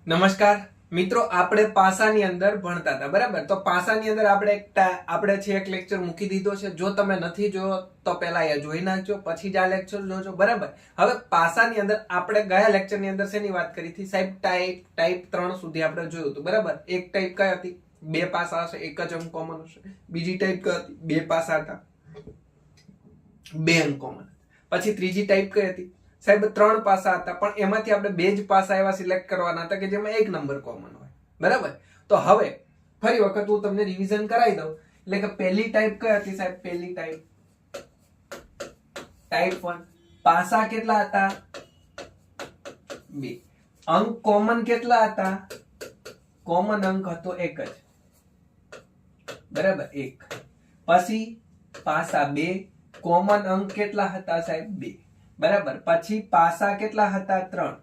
નમસ્કાર મિત્રો, આપણે પાસાની અંદર ભણતા હતા, બરાબર? તો પાસાની અંદર આપણે છે એક લેક્ચર મૂકી દીધો છે. જો તમે નથી જોયો તો પહેલા એ જોઈ નાખજો, પછી જ આ લેક્ચર જોજો, બરાબર? હવે પાસાની અંદર આપણે ગયા લેક્ચરની અંદર શેની વાત કરી હતી સાહેબ? ટાઈપ 3 સુધી આપણે જોયું હતું, બરાબર? એક ટાઈપ કઈ હતી? બે પાસા હશે, એક જ અંક કોમન હશે. બીજી ટાઈપ કઈ હતી? બે પાસા હતા, બે અંક કોમન. પછી ત્રીજી ટાઈપ કઈ હતી સાહેબ? 3 પાસા હતા, પણ એમાંથી આપણે બે જ પાસા એવા સિલેક્ટ કરવાના હતા કે જેમાં એક નંબર કોમન હોય, બરાબર? તો હવે ફરી વખત હું તમને રિવિઝન કરાવી દઉં. એટલે કે પહેલી ટાઈપ કઈ હતી સાહેબ? પહેલી ટાઈપ 1. પાસા કેટલા હતા? 2. અંક કોમન કેટલા હતા? કોમન અંક હતો એક જ, બરાબર? 1. પછી પાસા 2, કોમન અંક કેટલા હતા સાહેબ? 2, બરાબર? પછી પાસા કેટલા હતા? 3.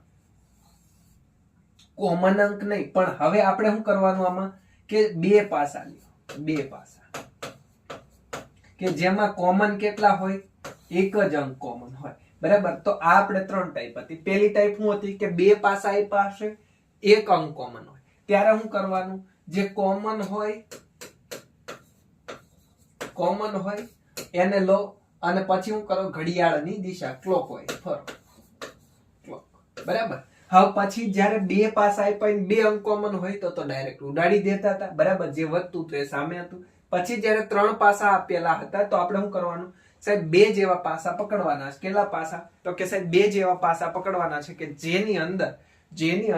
કોમન અંક નહીં, પણ હવે આપણે શું કરવાનું આમાં કે બે પાસા લ્યો, બે પાસા કે જેમાં કોમન કેટલા હોય? એક જ અંક કોમન હોય, બરાબર? તો આ આપણે 3 ટાઈપ હતી. પહેલી ટાઈપ શું હતી કે બે પાસા આપ્યા હશે, એક અંક કોમન હોય, ત્યારે શું કરવાનું? જે કોમન હોય એને લો અને પછી હું કરો? ઘડિયાળની દિશા ક્લોકવાઇઝ ફરો, ક્લોક, બરાબર? હવે પછી જ્યારે બે પાસા આપ્યા બે અંક કોમન હોય તો ડાયરેક્ટ ઉડાડી દેતા હતા, બરાબર? જે વધતું હતું એ સામે હતું. પછી જ્યારે 3 પાસા આપેલા હતા તો આપણે શું કરવાનું સાહેબ? બે જેવા પાસા પકડવાના છે. કેટલા પાસા? તો કે સાહેબ બે જેવા પાસા પકડવાના છે કે જેની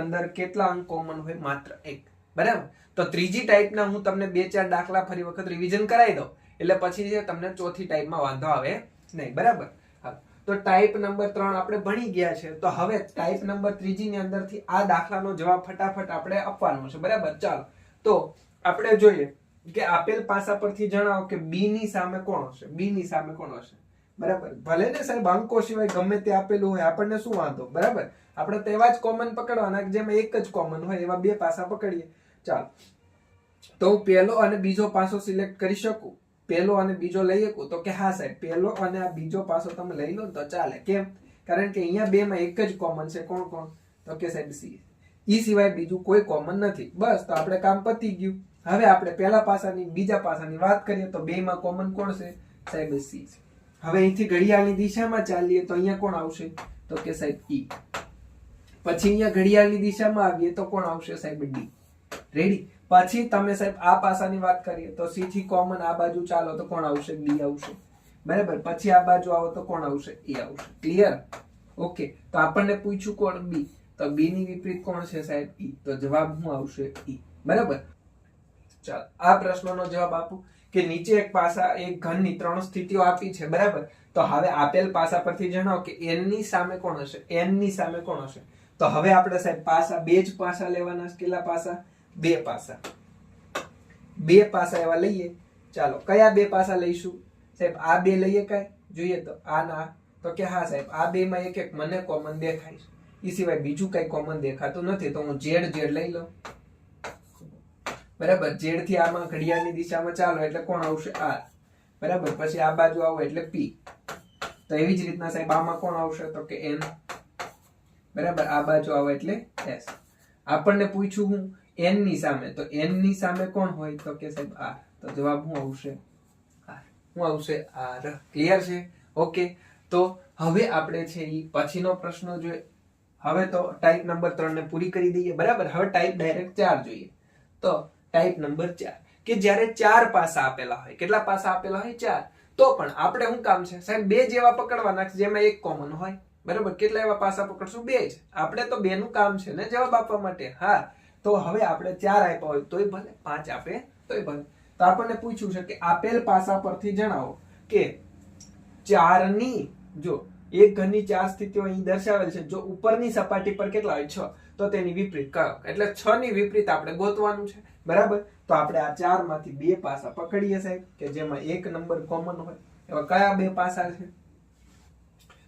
અંદર કેટલા અંક કોમન હોય? માત્ર એક, બરાબર? તો ત્રીજી ટાઈપના હું તમને 2-4 દાખલા ફરી વખત રિવિઝન કરાવી દઉં, એટલે પછી તમને ચોથી ટાઈપમાં વાંધો આવે નહીં, બરાબર? તો ટાઈપ નંબર 3 આપણે ભણી ગયા છે. તો હવે ટાઈપ નંબર 3 ની અંદરથી આ દાખલાનો જવાબ ફટાફટ આપણે આપવાનો છે, બરાબર? ચાલો તો આપણે જોઈએ કે આપેલ પાસા પરથી જણાવો કે બી ની સામે કોણ હશે? બી ની સામે કોણ હશે? બરાબર? ભલે ને સાહેબ અંકો સિવાય ગમે તે આપેલું હોય, આપણને શું વાંધો, બરાબર? આપણે તો એવા જ કોમન પકડવાના જેમાં એક જ કોમન હોય, એવા બે પાસા પકડીએ. ચાલો, તો હું પહેલો અને બીજો પાસો સિલેક્ટ કરી શકું? પહેલો અને બીજો લઈ શકું? તો કે હા સાહેબ, પહેલો અને આ બીજો પાસો તમે લઈ લો તો ચાલે. કેમ? કારણ કે અહીંયા બે માં એક જ કોમન છે. કોણ કોણ? તો કે સાહેબ સી. ઈ સિવાય બીજું કોઈ કોમન નથી. બસ, તો આપણે કામ પતી ગયું. હવે આપણે પહેલા પાસાની બીજા પાસાની વાત કરીએ તો બે માં કોમન કોણ છે સાહેબ? સી છે. હવે અહીંથી ઘડિયાળની દિશામાં ચાલીએ તો અહીંયા કોણ આવશે? તો કે સાહેબ ઈ. પછી અહીંયા ઘડિયાળની દિશામાં આવીએ તો કોણ આવશે સાહેબ? ડી. રેડી? પછી તમે સાહેબ આ પાસાની વાત કરીએ તો સી થી કોમન આ બાજુ ચાલો તો કોણ આવશે? ડી આવશે, બરાબર? પછી આ બાજુ આવો તો કોણ આવશે? એ આવશે. ક્લિયર? ઓકે. તો આપણને પૂછ્યું કોણ? બી. તો બી ની વિપરીત કોણ છે સાહેબ? ઈ. તો જવાબ શું આવશે? ઈ, બરાબર? ચાલો, આ પ્રશ્નનો જવાબ આપું કે નીચે એક ઘનની 3 સ્થિતિઓ આપી છે, બરાબર? તો હવે આપેલ પાસા પરથી જણાવો કે n ની સામે કોણ હશે? n ની સામે કોણ હશે? તો હવે આપણે સાહેબ પાસા બે જ પાસા લેવાના છે. કેટલા પાસા? બે પાસા. બે પાસા એવા લઈએ. ચાલો, કયા બે પાસા લઈશું સાહેબ? આ બે લઈએ. કઈ જોઈએ તો આ ના? તો કે હા સાહેબ, આ બે માં એક એક મને કોમન દેખાય છે. એ સિવાય બીજું કઈ કોમન દેખાતું નથી, તો હું ઝેડ લઈ લઉં, બરાબર? ઝેડ થી આમાં ઘડિયાળની દિશામાં ચાલો એટલે કોણ આવશે? આર, બરાબર? પછી આ બાજુ આવો એટલે પી. તો એવી જ રીતના સાહેબ આમાં કોણ આવશે? તો કે એન, બરાબર? આ બાજુ આવો એટલે એસ. આપણને પૂછ્યું હું n ની સામે, તો n ની સામે કોણ હોય? તો કે સાહેબ r. તો જવાબ શું આવશે? r. શું આવશે? r. ક્લિયર છે? ઓકે. તો હવે આપણે છે ઈ પછીનો પ્રશ્ન જોઈએ. હવે તો ટાઈપ નંબર 3 ને પૂરી કરી દઈએ, બરાબર? હવે ટાઈપ ડાયરેક્ટ 4 જોઈએ. તો ટાઈપ નંબર 4 કે જ્યારે 4 પાસા આપેલા હોય. કેટલા પાસા આપેલા હોય? 4. તો પણ આપણે શું કામ છે સાહેબ? બે જેવા પકડવાના જેમાં એક કોમન હોય, બરાબર? કેટલા એવા પાસા પકડશું? બે જ. આપણે તો બે નું કામ છે ને જવાબ આપવા માટે. હા, તો હવે આપણે 4 આપ્યા હોય તોય ભલે, 5 આપે તોય ભલે. તો આપણને પૂછ્યું છે કે આપેલ પાસા પરથી જણાવો કે 4 ની, જો એક ઘનની 4 સ્થિતિઓ અહીં દર્શાવેલ છે, જો ઉપરની સપાટી પર કેટલા હોય? 6, તો તેની વિપરીત કયો? એટલે 6 ની વિપરીત આપણે ગોતવાનું છે, બરાબર? તો આપણે આ 4 માંથી બે પાસા પકડીએ સાહેબ કે જેમાં એક નંબર કોમન હોય. એવા કયા બે પાસા છે?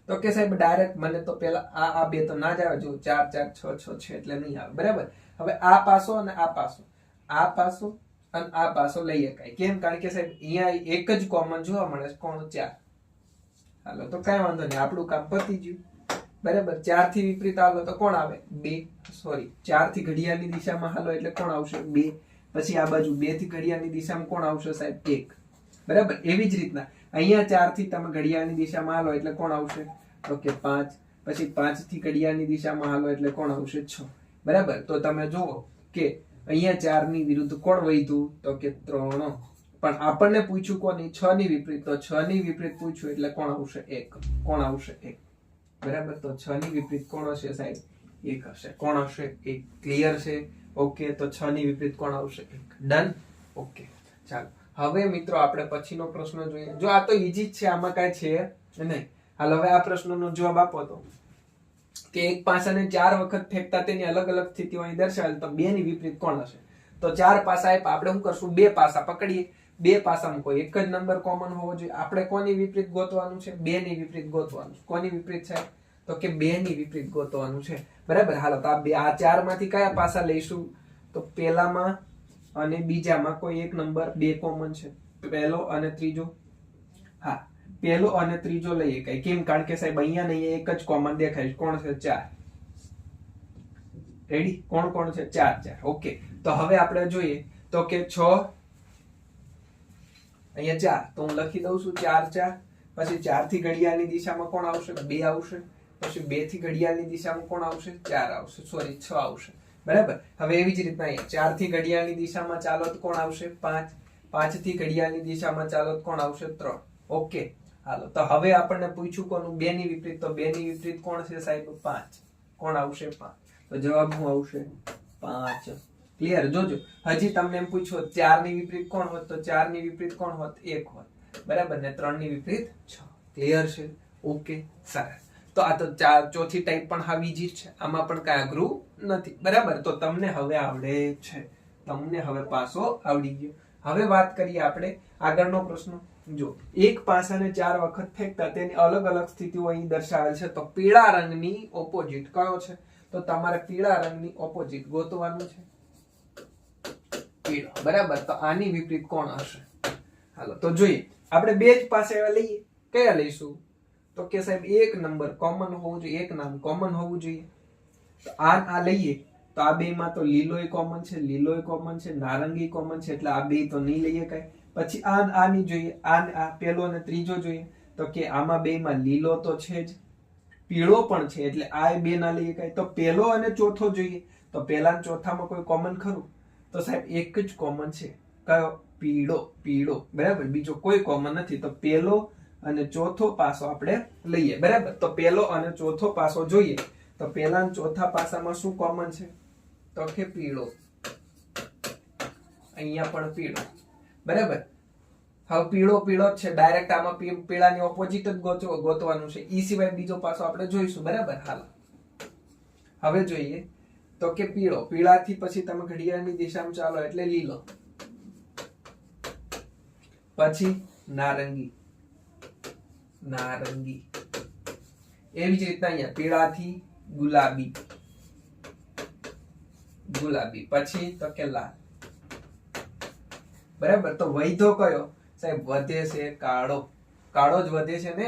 તો કે સાહેબ ડાયરેક્ટ મને તો પેલા આ બે તો ના જ આવે. જો 4 4 6 6 છે એટલે નહીં આવે, બરાબર? હવે આ પાસો અને આ પાસો, આ પાસો અને આ પાસો લઈ શકાય. કેમ? કારણ કે સાહેબ અહીંયા એક જ કોમન જોવા મળે છે. કોણ? 4. હાલો, તો કઈ વાંધો નહીં, આપણું કામ પતી ગયું, બરાબર 4 થી વિપરીત હાલો તો કોણ આવે 2 સોરી 4 થી ઘડિયાળની દિશામાં હાલો એટલે કોણ આવશે 2 પછી આ બાજુ 2 થી ઘડિયાળની દિશામાં કોણ આવશે સાહેબ 1 બરાબર એવી જ રીતના અહીંયા 4 થી તમે ઘડિયાળની દિશામાં હાલો એટલે કોણ આવશે તો કે 5 પછી 5 થી ઘડિયાળની દિશામાં હાલો એટલે કોણ આવશે 6 બરાબર તો તમે જુઓ કે અહીંયા 4 ની વિરુદ્ધ કોણ વધ્યું તો કે 3 પણ આપણને પૂછ્યું કોની 6 ની વિપરીત તો 6 ની વિપરીત પૂછ્યું એટલે કોણ આવશે 1 કોણ આવશે 1 બરાબર તો 6 ની વિપરીત કોણ હશે સાહેબ 1 હશે કોણ હશે 1 ક્લિયર છે ઓકે તો 6 ની વિપરીત કોણ આવશે 1 ડન ઓકે ચાલો હવે મિત્રો આપણે પછીનો પ્રશ્ન જોઈએ જો આ તો ઈઝી જ છે આમાં કાંઈ છે નહીં હાલ હવે આ પ્રશ્નનો જવાબ આપો તો કે એક પાસાને 4 વખત ફેંકતા તેની અલગ અલગ સ્થિતિઓ અહીં દર્શાવેલ તો 2 ની વિપરીત કોણ હશે તો 4 પાસા આપ્યા આપણે શું કરશું 2 પાસા પકડીએ 2 પાસામાં કોઈ એક જ નંબર કોમન હોવો જોઈએ આપણે કોની વિપરીત ગોતવાનું છે 2 ની વિપરીત ગોતવાનું છે કોની વિપરીત છે તો કે 2 ની વિપરીત ગોતવાનું છે બરાબર હાલો તો આ 4 માંથી કયા પાસા લઈશું તો પહેલામાં અને બીજામાં કોઈ એક નંબર 2 કોમન છે પહેલો અને ત્રીજો હા પહેલો અને ત્રીજો લઈએ કઈ કેમ કારણ કે સાહેબ અહીંયા નહીં એક જ કોમન દેખાય છે કોણ છે 4 રેડી કોણ કોણ છે 4 ઓકે તો હવે આપણે જોઈએ તો કે 6 અહીંયા 4 તો હું લખી દઉં છું 4 પછી 4 થી ઘડિયાળની દિશામાં કોણ આવશે 2 આવશે પછી 2 થી ઘડિયાળની દિશામાં કોણ આવશે 4 આવશે સોરી 6 આવશે બરાબર હવે એવી જ રીતના અહીંયા 4 થી ઘડિયાળની દિશામાં ચાલો તો કોણ આવશે 5 5 થી ઘડિયાળની દિશામાં ચાલો તો કોણ આવશે 3 ઓકે હાલો તો હવે આપણને પૂછ્યું કોનું 2 ની વિપરીત તો 2 ની વિપરીત કોણ છે સાહેબ 5 કોણ આવશે 5 તો જવાબ શું આવશે 5 ક્લિયર જોજો હજી તમને એમ પૂછ્યો 4 ની વિપરીત કોણ હોત તો 4 ની વિપરીત કોણ હોત 1 હોત બરાબર ને 3 ની વિપરીત 6 ક્લિયર છે ઓકે સરસ તો આ તો ચોથી ટાઈપ પણ આવી જ છે આમાં પણ કઈ અઘરું નથી બરાબર તો તમને હવે આવડે છે તમને હવે પાસો આવડી ગયો હવે વાત કરીએ આપણે આગળનો પ્રશ્ન જો એક પાસાને 4 વખત ફેંકતા તેની અલગ અલગ સ્થિતિઓ અહીં દર્શાવેલ છે તો પીળા રંગની ઓપોઝિટ કયો છે તો તમારે પીળા રંગની ઓપોઝિટ ગોતવાનું છે પીળો બરાબર તો આની વિપરીત કોણ હશે હાલો તો જોઈએ આપણે બે જ પાસે લઈએ કયા લઈશું તો કે સાહેબ એક નંબર કોમન હોવું જોઈએ એક નામ કોમન હોવું જોઈએ તો આ લઈએ તો આ બે માં તો લીલોય કોમન છે લીલોય કોમન છે નારંગી કોમન છે એટલે આ બે તો નહીં લઈએ કઈ પછી આ ની જોઈએ આ પેલો અને ત્રીજો જોઈએ તો કે આમાં બે માં લીલો તો છે જ પીળો પણ છે એટલે આ બે ના લઈએ કઈ તો પેલો અને ચોથો જોઈએ તો પેલા અને ચોથામાં કોઈ કોમન ખરું તો સાહેબ એક જ કોમન છે કયો પીળો પીળો બરાબર બીજો કોઈ કોમન નથી તો પેલો અને ચોથો પાસો આપણે લઈએ બરાબર તો પેલો અને ચોથો પાસો જોઈએ તો પેલા અને ચોથા પાસામાં શું કોમન છે તો કે પીળો અહીંયા પણ પીળો બરાબર હવે પીળો પીળો જ છે ડાયરેક્ટ આમાં પીળાની ઓપોઝિટ જ ગોતવાનું છે ઈ સિવાય બીજો પાસો આપણે જોઈશું બરાબર હાલો હવે જોઈએ તો કે પીળો પીળાથી પછી તમે ઘડિયાળની દિશામાં ચાલો એટલે લીલો પછી નારંગી નારંગી એવી જ રીતના અહીંયા પીળાથી ગુલાબી ગુલાબી પછી તો કે લાલ બરાબર તો વૈધો કયો સાહેબ વધે છે કાળો કાળો જ વધે છે ને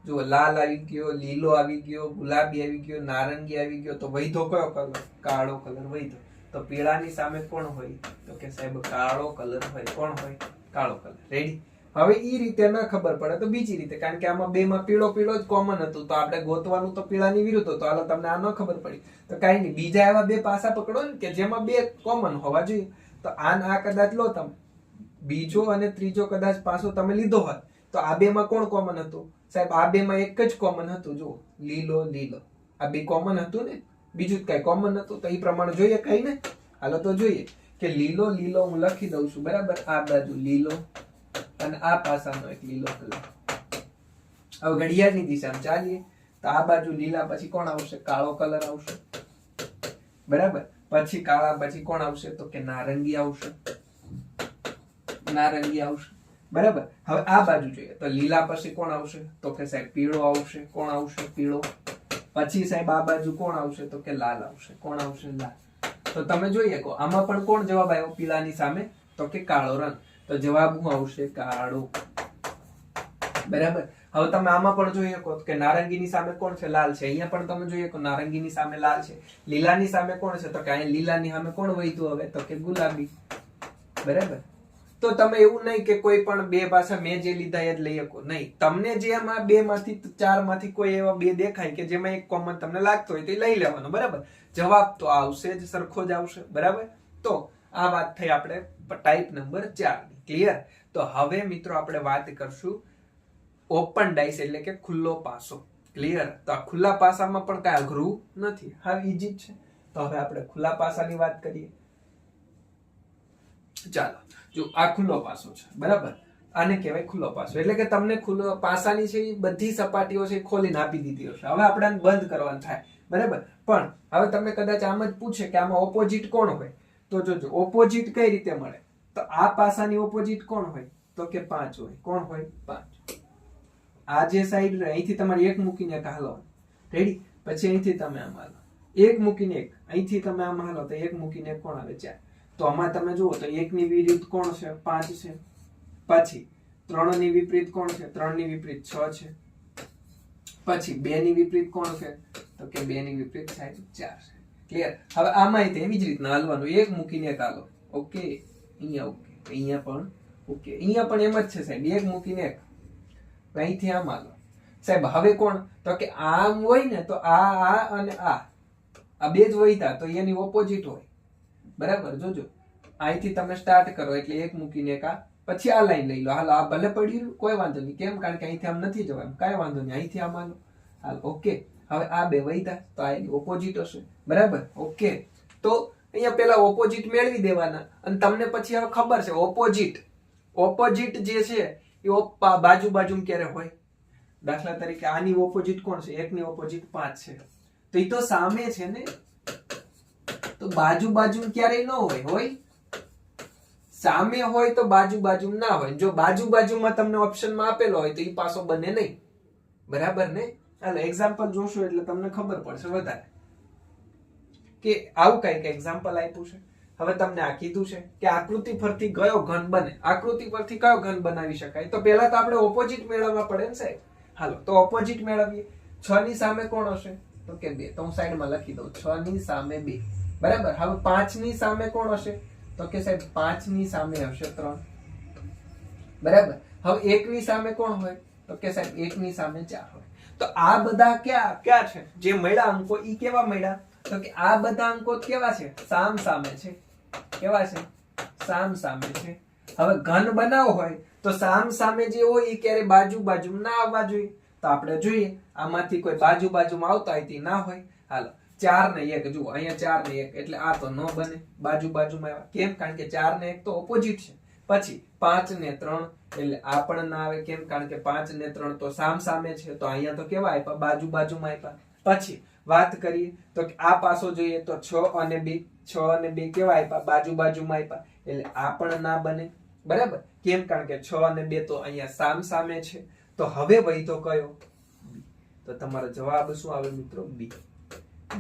જો લાલ આવી ગયો લીલો આવી ગયો ગુલાબી આવી ગયો નારંગી આવી ગયો તો વૈધો કયો કલર કાળો કલર વૈધો તો પીળાની સામે કોણ હોય તો કે સાહેબ કાળો કલર હોય કોણ હોય કાળો કલર રેડી હવે ઈ રીતે ના ખબર પડે તો બીજી રીતે કારણ કે આમાં બે માં પીળો પીળો જ કોમન હતું તો આપણે ગોતવાનું તો પીળાની વિરુદ્ધ હતું હાલો તમને આ ન ખબર પડી તો કઈ નહીં બીજા એવા બે પાસા પકડો ને કે જેમાં બે કોમન હોવા જોઈએ તો આ કદાચ લો તમે બીજો અને ત્રીજો કદાચ પાસો તમે લીધો હોત તો આ બે માં કોણ કોમન હતું સાહેબ આ બે માં એક જ કોમન હતું જો લીલો લીલો આ બે કોમન હતું ને બીજું જ કઈ કોમન હતું તો એ પ્રમાણે જોઈએ કઈ ને હાલો તો જોઈએ કે લીલો લીલો હું લખી દઉં છું બરાબર આ બાજુ લીલો અને આ પાસાનો એક લીલો કલર હવે ઘડિયાળની દિશામાં ચાલીએ તો આ બાજુ લીલા પછી કોણ આવશે કાળો કલર આવશે બરાબર પછી કાળા પછી કોણ આવશે તો કે નારંગી આવશે નારંગી આવશે બરાબર હવે આ બાજુ જોઈએ તો લીલા પછી કોણ આવશે તો કે સાહેબ પીળો આવશે કોણ આવશે પીળો પછી સાહેબ આ બાજુ કોણ આવશે તો કે લાલ આવશે કોણ આવશે લાલ તો તમે જોઈએ કો આમાં પણ કોણ જવાબ આવ્યો પીળાની સામે તો કે કાળો રંગ તો જવાબ શું આવશે કાળો બરાબર હવે તમે આમાં પણ જોઈ શકો કે નારંગીની સામે કોણ છે? લાલ છે. અહીંયા પણ તમે જોઈ શકો નારંગીની સામે લાલ છે. લીલાની સામે કોણ છે? તો કે અહીંયા લીલાની સામે કોણ વહીતું હવે? તો કે ગુલાબી. બરાબર. તો તમે એવું નહીં કે કોઈ પણ બે પાસા મેં જે લીધા એ જ લઈ શકો, નહીં. તમને જે આમાં બે માંથી ચાર માંથી કોઈ એવા બે દેખાય કે જેમાં એક કોમન તમને લાગતો હોય તે લઈ લેવાનો. બરાબર. જવાબ તો આવશે જ, સરખો જ આવશે. બરાબર. તો આ વાત થઈ આપણે ટાઈપ નંબર 4 ની. ક્લિયર? તો હવે મિત્રો આપણે વાત કરશું ઓપન ડાઇસ એટલે કે ખુલ્લો પાસો. ક્લિયર? તો આ ખુલ્લા પાસામાં પણ કઈ અઘરું નથી, હા ઈજી છે. તો હવે આપણે ખુલ્લા પાસાની વાત કરીએ. ચાલો, જો આ ખુલ્લો પાસો છે. બરાબર. આને કહેવાય ખુલ્લો પાસો, એટલે કે તમને ખુલ્લો પાસાની છે એ બધી સપાટીઓ છે ખોલીને આપી દીધી હશે. હવે આપણે આને બંધ કરવાનું થાય. બરાબર. પણ હવે તમને કદાચ આમ જ પૂછે કે આમાં ઓપોઝિટ કોણ હોય, તો જોજો ઓપોઝિટ કઈ રીતે મળે. તો આ પાસાની ઓપોઝિટ કોણ હોય? તો કે 5 હોય. કોણ હોય? 5. આ જે સાઈડ અહીંથી તમારે એક મૂકીને એક હાલો. રેડી? પછી અહીંથી તમે આમ હાલો, એક મૂકીને એક, અહીંથી તમે આમ હાલો તો એક મૂકીને એક કોણ આવે? 4. તો આમાં તમે જુઓ તો 1 ની વિરુદ્ધ કોણ છે? 5 છે. પછી 3 ની વિપરીત કોણ છે? 3 ની વિપરીત 6 છે. પછી 2 ની વિપરીત કોણ છે? તો કે 2 ની વિપરીત થાય 4 છે. ક્લિયર? હવે આમાં એવી જ રીતના હાલવાનું, એક મૂકીને એક હાલો. ઓકે, અહીંયા ઓકે, અહીંયા પણ ઓકે, અહીંયા પણ એમ જ છે સાહેબ, એક મૂકીને એક, અહીંથી આમ હાલો સાહેબ. હવે કોણ? તો કે આમ હોય ને તો આ અને આ બે જ વહીતા તો એની ઓપોઝિટ હોય. બરાબર. જોજો અહીંથી તમે સ્ટાર્ટ કરો એટલે એક મૂકીને એક આ, પછી આ લાઈન લઈ લો. હાલો, આ ભલે પડ્યું કોઈ વાંધો નહીં. કેમ? કારણ કે અહીંથી આમ નથી જવાનું, કાંઈ વાંધો નહીં, અહીંથી આમ હાલો. હાલ ઓકે. હવે આ બે વહીતા તો આ એની ઓપોઝિટ હશે. બરાબર. ઓકે. તો અહીંયા પેલા ઓપોઝિટ મેળવી દેવાના અને તમને પછી હવે ખબર છે ઓપોઝિટ જે છે એ બાજુ બાજુમાં ક્યારે હોય. દાખલા તરીકે આની ઓપોઝિટ કોણ છે? 1 ની ઓપોઝિટ 5 છે. તો એ તો સામે છે ને, તો બાજુ ક્યારેય ન હોય. સામે હોય તો બાજુ ના હોય. જો બાજુમાં તમને ઓપ્શનમાં આપેલો હોય તો એ પાસો બને નહીં. બરાબર ને? હાલો એક્ઝામ્પલ જોશો એટલે તમને ખબર પડશે વધારે કે આવું કઈક એક્ઝામ્પલ આપ્યું છે. હવે તમને આ કીધું છે કે આકૃતિ પરથી કયો ઘન બને. આકૃતિ પરથી કયો ઘન બનાવી શકાય? તો પહેલા તો આપણે ઓપોઝિટ મેળવવા પડે ને સાહેબ. હાલો તો ઓપોઝિટ મેળવીએ. 6 ની સામે કોણ હશે? તો કે 2. તો હું સાઈડમાં લખી દઉં 6 ની સામે 2. બરાબર. હવે 5 ની સામે કોણ હશે? તો કે સાહેબ 5 ની સામે હશે 3. બરાબર. હવે 1 ની સામે કોણ હોય? તો કે સાહેબ 1 ની સામે 4 હોય. તો આ બધા ક્યાં છે? જે મળ્યા અંકો ઈ કેવા મળ્યા? તો કે આ બધા અંકો કેવા છે? સામ સામે છે. કેવા છે? સામ સામે છે. હવે ઘન બનાવવો હોય તો સામ સામે જે હોય એ ક્યારે બાજુ ના આવવા જોઈએ. તો આપણે જોઈએ આમાંથી કોઈ બાજુમાં આવતા હોય તે ના હોય. હાલો 4 ને 1 જુઓ, અહીંયા 4 ને 1 એટલે આ તો ન બને બાજુમાં આવ્યા. કેમ? કારણ કે 4 ને 1 તો ઓપોઝિટ છે. પછી 5 ને 3 એટલે આ પણ ના આવે. કેમ? કારણ કે 5 ને 3 તો સામ સામે છે. તો અહીંયા તો કેવા આપ્યા? બાજુમાં આપ્યા. પછી વાત કરીએ તો આ પાસો જોઈએ તો 6 અને 2 કેવા આપ્યા? બાજુમાં આપ્યા. એટલે આ પણ ના બને. બરાબર. કેમ? કારણ કે 6 અને 2 તો અહીંયા સામ સામે છે. તો હવે વહી તો કયો? બી. તો તમારો જવાબ શું આવે મિત્રો? B.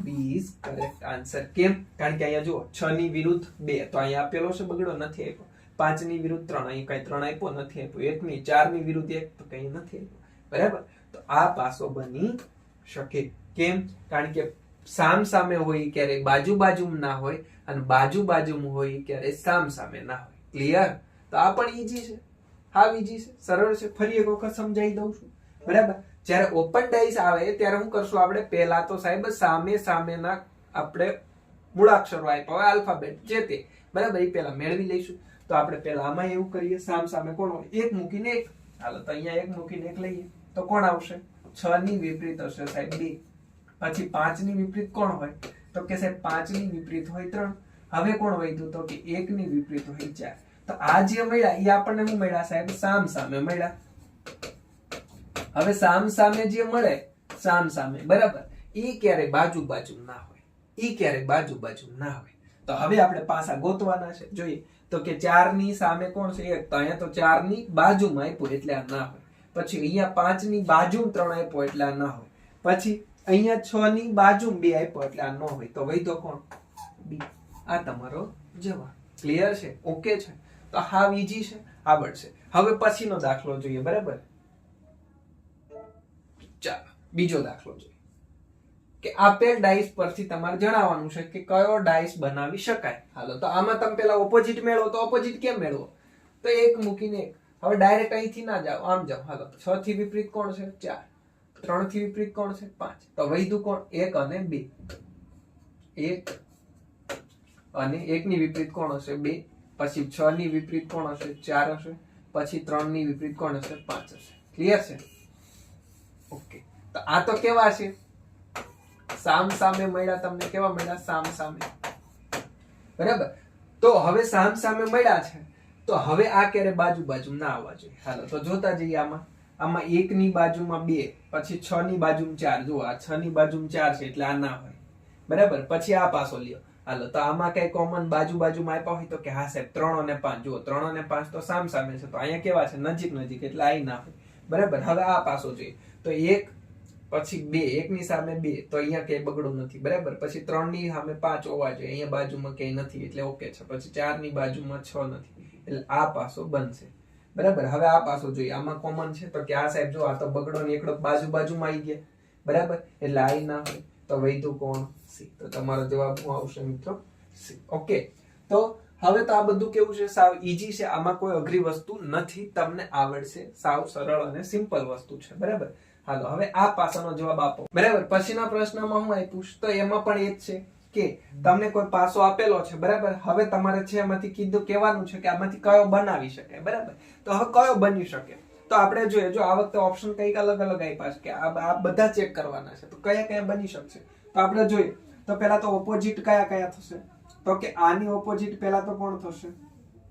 B is correct answer. કેમ? કારણ કે અહીંયા જુઓ 6 ની વિરુદ્ધ 2 તો અહીંયા આપેલો છે, બગડો નથી આપ્યો. 5 ની વિરુદ્ધ 3 અહીં કઈ 3 આપ્યો નથી આપ્યો. 1 ની 4 ની વિરુદ્ધ 1 તો કઈ નથી આપ્યો. બરાબર. તો આ પાસો બની શકે. કેમ? કારણ કે સામ સામે હોય ક્યારે બાજુમાં ના હોય અને બાજુમાં હોય ક્યારે સામ સામે ના હોય. ક્લિયર? તો આ પણ ઈજી છે. હા ઈજી છે, સરળ છે. ફરી એક વખત સમજાવી દઉં છું. બરાબર. જ્યારે ઓપન ડાઇસ આવે ત્યારે શું કરશું આપણે? પહેલા તો સાહેબ સામેના આપણે મૂળાક્ષરો આપ્યા હોય આલ્ફાબેટ જે તે. બરાબર. એ પહેલા મેળવી લઈશું. તો આપણે પહેલા આમાં એવું કરીએ, સામ સામે કોણ હોય? 1 મૂકીને 1. હાલો તો અહીંયા 1 મૂકીને 1 લઈએ તો કોણ આવશે? 6 ની વિપરીત હશે સાહેબ 2. પછી 5 ની વિપરીત કોણ હોય? તો કે સાહેબ 5 ની વિપરીત હોય 3. હવે કોણ વધ્યું? તો કે 1 ની વિપરીત હોય 4. તો આ જે મળ્યા એ આપણને શું મળ્યા સાહેબ? સામ સામે મળ્યા. હવે સામ સામે જે મળે સામ સામે, બરાબર, ઈ ક્યારે બાજુ ના હોય. તો હવે આપણે પાસા ગોતવાના છે. જોઈએ તો કે 4 ની સામે કોણ છે? 1. તો અહીંયા તો 4 ની બાજુમાં આપ્યો એટલે આ ના હોય. પછી અહીંયા 5 ની બાજુ 3 આપ્યો એટલે આ ના હોય. પછી અહીંયા 6 ની બાજુ 2 આપ્યો એટલે આ ન હોય. તો વૈધો કોણ? બી. આ તમારો જવાબ. ક્લિયર છે? ઓકે છે? તો હાવ ઈજી છે, આવડશે. હવે પછીનો દાખલો જોઈએ. બરાબર. ચાલો બીજો દાખલો જોઈએ કે આપેલ ડાઈસ પરથી તમારે જણાવવાનું છે કે કયો ડાઈસ બનાવી શકાય. હાલો તો આમાં તમે પેલા ઓપોઝિટ મેળવો તો ઓપોઝિટ કેમ મેળવો? તો એક મૂકીને એક. હવે ડાયરેક્ટ અહીંથી ના જાઓ, આમ જાઓ. હાલો 6 થી વિપરીત કોણ છે? 4. 3 થી વિપરીત કોણ છે? 5. તો વધ્યું કોણ? 1 અને 2. 1 અને 1 ની વિપરીત કોણ હશે? 2. પછી 6 ની વિપરીત કોણ હશે? 4 હશે. પછી 3 ની વિપરીત કોણ હશે? 5 હશે. ક્લિયર છે? ઓકે. તો આ તો કેવા છે? સામ સામે મળ્યા. તમને કેવા મળ્યા? સામ સામે. બરાબર. તો હવે સામ સામે મળ્યા છે, તો હવે આ ક્યારે બાજુ બાજુ ના આવવા જોઈએ. હાલો તો જોતા જઈએ. આમાં 1 ની બાજુમાં 2, પછી 6 ની બાજુમાં 4. જો આ 6 ની બાજુમાં 4 છે એટલે આ ના હોય. બરાબર. પછી આ પાછો લ્યો. હાલો તો આમાં કઈ કોમન બાજુ બાજુમાં આપ્યા હોય તો કે હા સાહેબ 3 અને 5. જુઓ 3 અને 5 તો સામ સામે છે, તો અહીંયા કેવા છે? નજીક નજીક, એટલે આ ના હોય. બરાબર. હવે આ પાછો જોઈએ તો 1 પછી 2, 1 ની સામે 2, તો અહીંયા કઈ બગડું નથી. બરાબર. પછી 3 ની સામે 5 હોવા જોઈએ, અહીંયા બાજુમાં કઈ નથી એટલે ઓકે છે. પછી 4 ની બાજુમાં 6 નથી એટલે આ પાસો બનશે. બરાબર. હવે આ પાસો જોઈએ. આમાં કોમન છે તો કે આ સાહેબ જો આ તો બગડો ને એકડો બાજુ બાજુમાં આવી ગયા. બરાબર. એટલે આ ના હોય. તો વૈધું કોણ? સી. તો તમારો જવાબ શું આવશે મિત્રો? સી. ઓકે. તો હવે તો આ બધું કેવું છે? સાવ ઈઝી છે. આમાં કોઈ અઘરી વસ્તુ નથી, તમને આવડશે. સાવ સરળ અને સિમ્પલ વસ્તુ છે. બરાબર. હાલો હવે આ પાસાનો જવાબ આપો. બરાબર. પછીના પ્રશ્નમાં હું આપ્યું તો એમાં પણ એ જ છે કે તમને કોઈ પાસો આપેલો છે. બરાબર. હવે તમારે છે એમાંથી કીધું કહેવાનું છે કે આમાંથી કયો બનાવી શકાય. બરાબર. તો હવે કયો બની શકે? તો આપણે જોઈએ. જો આ વખતે ઓપ્શન કઈક અલગ અલગ આપ્યા છે કે આ બધા ચેક કરવાના છે. તો કયા કયા બની શકશે? તો આપણે જોઈએ તો પેલા તો ઓપોઝિટ કયા કયા થશે? તો કે આની ઓપોઝિટ પેલા તો કોણ થશે?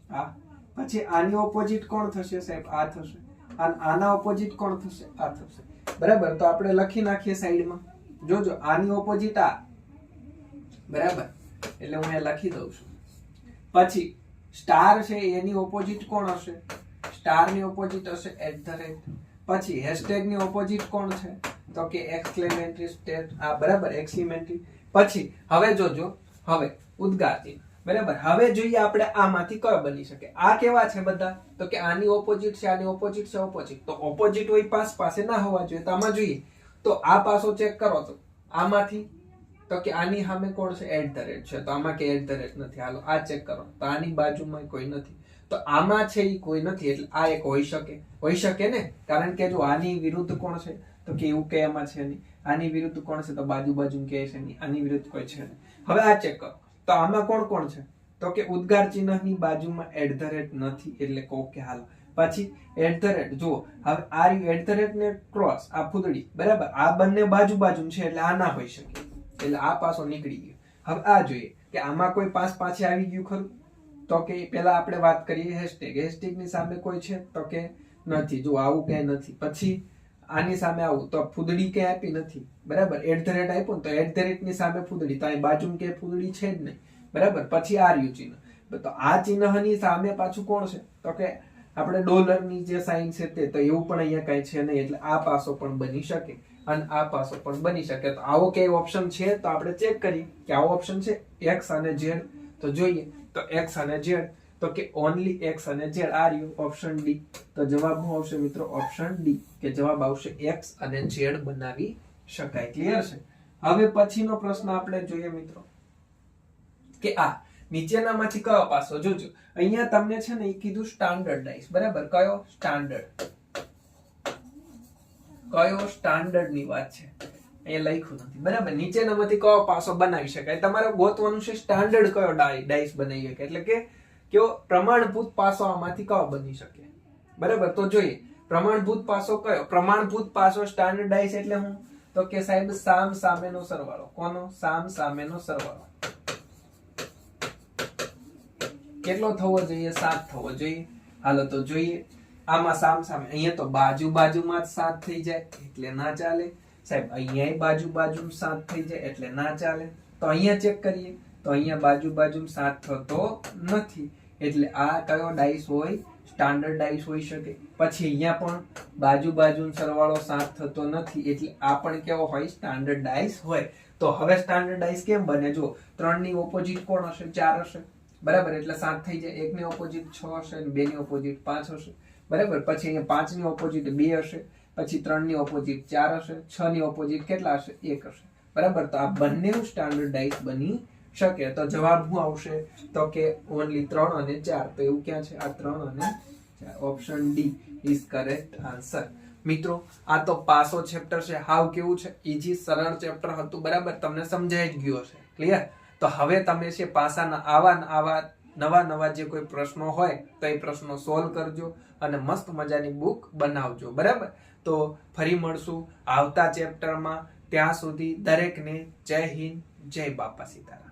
આ. પછી આની ઓપોઝિટ કોણ થશે સાહેબ? આ થશે. અને આના ઓપોઝિટ કોણ થશે? આ થશે. બરાબર. તો આપણે લખી નાખીએ સાઈડમાં. જોજો આની ઓપોઝિટ આ. બરાબર. એટલે હું અહીંયા લખી દઉં છું. પછી સ્ટાર છે એની ઓપોઝિટ કોણ હશે? સ્ટાર ની ઓપોઝિટ હશે @. પછી હેશટેગ ની ઓપોઝિટ કોણ છે? તો કે એક્સક્લેમેટરી સ્ટેટ. આ બરાબર. એક્સક્લેમેટરી. પછી હવે જોજો, હવે ઉદ્ગાર ચિહ્ન. બરાબર. હવે જોઈએ આપણે આમાંથી કયો બની શકે. આ કેવા છે બધા? તો કે આની ઓપોઝિટ છે, આની ઓપોઝિટ છે, ઓપોઝિટ. તો ઓપોઝિટ હોય પાસે ના હોવા જોઈએ. તો આમાં જોઈએ તો આ પાસો ચેક કરો તો આમાંથી તો કે આની સામે કોણ છે? @ છે. તો આમાં કે @ નથી. હાલો આ ચેક કરો તો આની બાજુમાં કોઈ નથી. તો આમાં છે એ કોઈ નથી એટલે આ એક હોઈ શકે. હોઈ શકે ને? કારણ કે જો આની વિરુદ્ધ કોણ છે? તો કે એવું કે એમાં છે નહીં. આની વિરુદ્ધ કોણ છે? તો બાજુ બાજુ કે છે નહીં. આની વિરુદ્ધ કોઈ છે નહીં. હવે આ ચેક કરો તો આમાં કોણ કોણ છે? તો કે ઉદ્ગાર ચિહ્નની બાજુમાં @ નથી એટલે કહો કે હાલો. પછી @ જુઓ હવે આ @ ને ક્રોસ આ ફૂદડી. બરાબર. આ બંને બાજુ બાજુ છે એટલે આ ના હોઈ શકે. એટલે આ પાસો નીકળી ગયો. હવે આ જોઈએ કે આમાં કોઈ પાછે આવી ગયું ખરું? તો કે પેલા આપણે વાત કરીએ હેશટેગ. હેશટેગ ની સામે કોઈ છે? તો કે નથી. જો આવું કઈ નથી. પછી આની સામે આવું તો ફૂદડી કઈ આપી નથી. બરાબર. @ આપ્યું ને તો @ ની સામે ફૂદડી. તો અહીં બાજુમાં કે ફૂદડી છે જ નહીં. બરાબર. પછી આર્યુ ચિહ્ન. તો આ ચિહ્નની સામે પાછું કોણ છે? તો કે આપણે ડોલરની જે સાઇન છે તે. તો એવું પણ અહીંયા કઈ છે નહીં એટલે આ પાસો પણ બની શકે અને આ પાસો પણ બની શકે. તો આવો કઈ ઓપ્શન છે? તો આપણે ચેક કરીએ કે આવો ઓપ્શન છે x અને z. તો જોઈએ તો x અને z. તો કે ઓનલી x અને z. Are you option D. તો જવાબ શું આવશે મિત્રો? Option D. કે જવાબ આવશે x અને z બનાવી શકાય. ક્લિયર છે? હવે પછીનો પ્રશ્ન આપણે જોઈએ મિત્રો કે આ નીચેનામાંથી કયો પાસો? જોજો અહીંયા તમને છે ને એ કીધું સ્ટાન્ડર્ડ ડાઈસ. બરાબર. કયો? સ્ટાન્ડર્ડ. કયો? સ્ટાન્ડર્ડ ની વાત છે. અહીંયા લખ્યું નથી. બરાબર. નીચેનામાંથી કયો પાસો બનાવી શકાય? તમારે ગોતવાનું છે સ્ટાન્ડર્ડ કયો ડાઈસ બનાવી શકે. એટલે કે કયો પ્રમાણભૂત પાસો આમાંથી કયો બની શકે. બરાબર. તો જોઈએ પ્રમાણભૂત પાસો કયો? પ્રમાણભૂત પાસો સ્ટાન્ડર્ડ ડાઈસ એટલે હું? તો કે સાહેબ સામ સામેનો સરવાળો. કોનો? સામ સામેનો સરવાળો. કેટલો થવો જોઈએ? 7 થવો જોઈએ. હાલો તો જોઈએ. આમાં સામ સામે અહીંયા તો બાજુ બાજુમાં જ 7 થઈ જાય એટલે ના ચાલે. સાહેબ અહીંયા બાજુ બાજુમાં 7 થઈ જાય એટલે ના ચાલે. તો અહીંયા ચેક કરીએ તો અહીંયા બાજુ બાજુમાં 7 થતો નથી એટલે આ કયો ડાઈસ હોય? સ્ટાન્ડર્ડ ડાઈસ હોઈ શકે. પછી અહીંયા પણ બાજુ બાજુનો સરવાળો 7 થતો નથી એટલે આ પણ કેવો હોય? સ્ટાન્ડર્ડ ડાઈસ હોય. તો હવે સ્ટાન્ડર્ડ ડાઈસ કેમ બને? જો 3 ની ઓપોઝિટ કોણ હશે? 4 હશે. બરાબર. એટલે 7 થઈ જાય. 1 ની ઓપોઝિટ 6 હશે અને 2 ની ઓપોઝિટ 5 હશે. બરાબર. પછી અહીંયા 5 ની ઓપોઝિટ 2 હશે. પછી 3 ની ઓપોઝિટ 4 હશે, 6 ની ઓપોઝિટ કેટલા હશે? 1 હશે. બરાબર, તો આ બંને સ્ટાન્ડર્ડાઇઝ બની શકે. તો જવાબ શું આવશે? તો કે ઓનલી 3 અને 4. તો એવું ક્યાં છે? આ 3 અને 4. Option D is correct answer. મિત્રો, આ તો પાસો ચેપ્ટર છે. હાવ કેવું છે? ઈઝી સરળ ચેપ્ટર હતું. બરાબર, તમને સમજાઈ જ ગયું હશે. ક્લિયર? તો હવે તમે છે પાસાના આવા નવા જે કોઈ પ્રશ્નો હોય તો એ પ્રશ્નો સોલ્વ કરજો અને મસ્ત મજાની બુક બનાવજો. બરાબર, તો ફરી મળશું આવતા ચેપ્ટરમાં. ત્યાં સુધી દરેકને જય હિન્દ, જય બાપા સીતારામ.